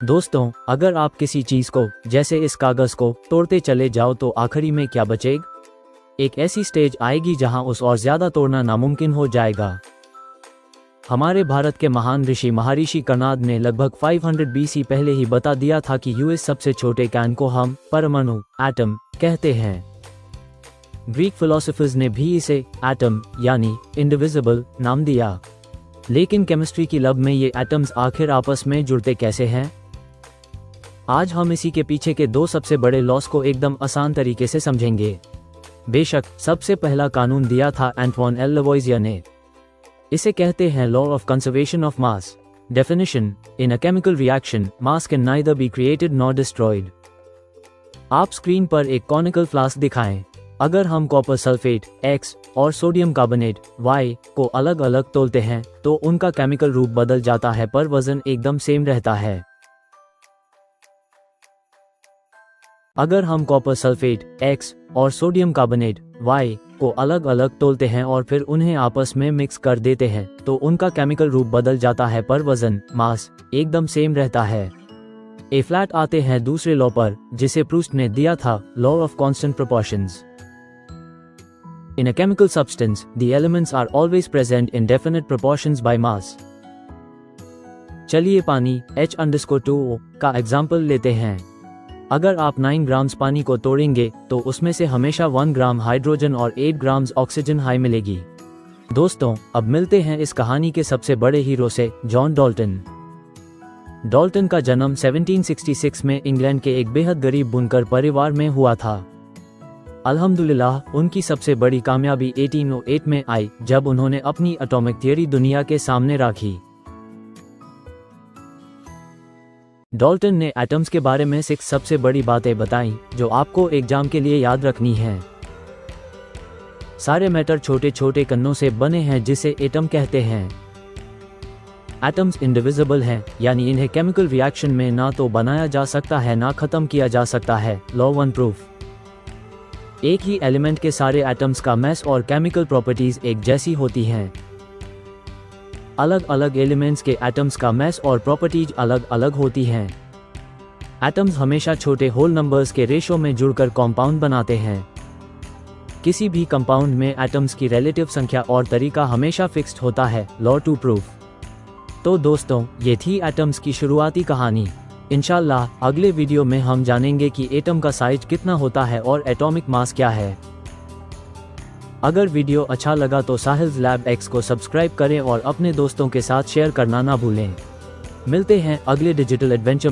दोस्तों, अगर आप किसी चीज को, जैसे इस कागज को, तोड़ते चले जाओ तो आखिरी में क्या बचेगा? एक ऐसी स्टेज आएगी जहां उस और ज्यादा तोड़ना नामुमकिन हो जाएगा। हमारे भारत के महान ऋषि महर्षि कर्नाद ने लगभग 500 BC पहले ही बता दिया था कि यूएस सबसे छोटे कण को हम परमाणु एटम कहते हैं। ग्रीक फिलोसोफर्स ने भी इसे एटम यानी इंडिविजिबल नाम दिया। लेकिन केमिस्ट्री की लैब में ये एटम्स आखिर आपस में जुड़ते कैसे हैं? आज हम इसी के पीछे के दो सबसे बड़े लॉस को एकदम आसान तरीके से समझेंगे। बेशक सबसे पहला कानून दिया था एंटवान एल लवोइजियर ने। इसे कहते हैं law of conservation of mass. Definition: in a chemical reaction mass can neither be created nor destroyed. आप स्क्रीन पर एक कॉनिकल फ्लास्क दिखाएं। अगर हम कॉपर सल्फेट X और सोडियम कार्बोनेट Y को अलग अलग तोलते हैं तो उनका केमिकल रूप बदल जाता है पर वजन एकदम सेम रहता है। अगर हम कॉपर सल्फेट X और सोडियम कार्बोनेट Y को अलग अलग तोलते हैं और फिर उन्हें आपस में मिक्स कर देते हैं तो उनका केमिकल रूप बदल जाता है पर वजन मास एकदम सेम रहता है। ए फ्लैट आते हैं दूसरे लॉ पर, जिसे प्रूस्ट ने दिया था, law of constant proportions. In a chemical substance, the elements are always present in definite proportions by mass. चलिए पानी H_2O का एग्जाम्पल लेते हैं। अगर आप 9 ग्राम्स पानी को तोड़ेंगे तो उसमें से हमेशा 1 ग्राम हाइड्रोजन और 8 ग्राम्स ऑक्सीजन हाई मिलेगी। दोस्तों, अब मिलते हैं इस कहानी के सबसे बड़े हीरो से, जॉन डाल्टन। डाल्टन का जन्म 1766 में इंग्लैंड के एक बेहद गरीब बुनकर परिवार में हुआ था। अल्हम्दुलिल्लाह, उनकी सबसे बड़ी कामयाबी 1808 में आई जब उन्होंने अपनी एटॉमिक थ्योरी दुनिया के सामने रखी। डाल्टन ने एटम्स के बारे में 6 सबसे बड़ी बातें बताईं जो आपको एग्जाम के लिए याद रखनी है। सारे मैटर छोटे छोटे कणों से बने हैं जिसे एटम कहते हैं। एटम्स इंडिविजिबल हैं, यानी इन्हें केमिकल रिएक्शन में ना तो बनाया जा सकता है ना खत्म किया जा सकता है। लॉ 1 प्रूफ: एक ही एलिमेंट के सारे एटम्स का मास और केमिकल प्रॉपर्टीज एक जैसी होती हैं। अलग अलग एलिमेंट्स के एटम्स का मास और प्रॉपर्टीज अलग अलग होती हैं। एटम्स हमेशा छोटे होल नंबर्स के रेशो में जुड़कर कंपाउंड बनाते हैं। किसी भी कंपाउंड में एटम्स की रिलेटिव संख्या और तरीका हमेशा फिक्स्ड होता है। Law 2 proof. तो दोस्तों, ये थी एटम्स की शुरुआती कहानी। इंशाल्लाह अगले वीडियो में हम जानेंगे कि एटम का साइज कितना होता है और एटॉमिक मास क्या है। अगर वीडियो अच्छा लगा तो साहिल्स लैब X को सब्सक्राइब करें और अपने दोस्तों के साथ शेयर करना ना भूलें। मिलते हैं अगले डिजिटल एडवेंचर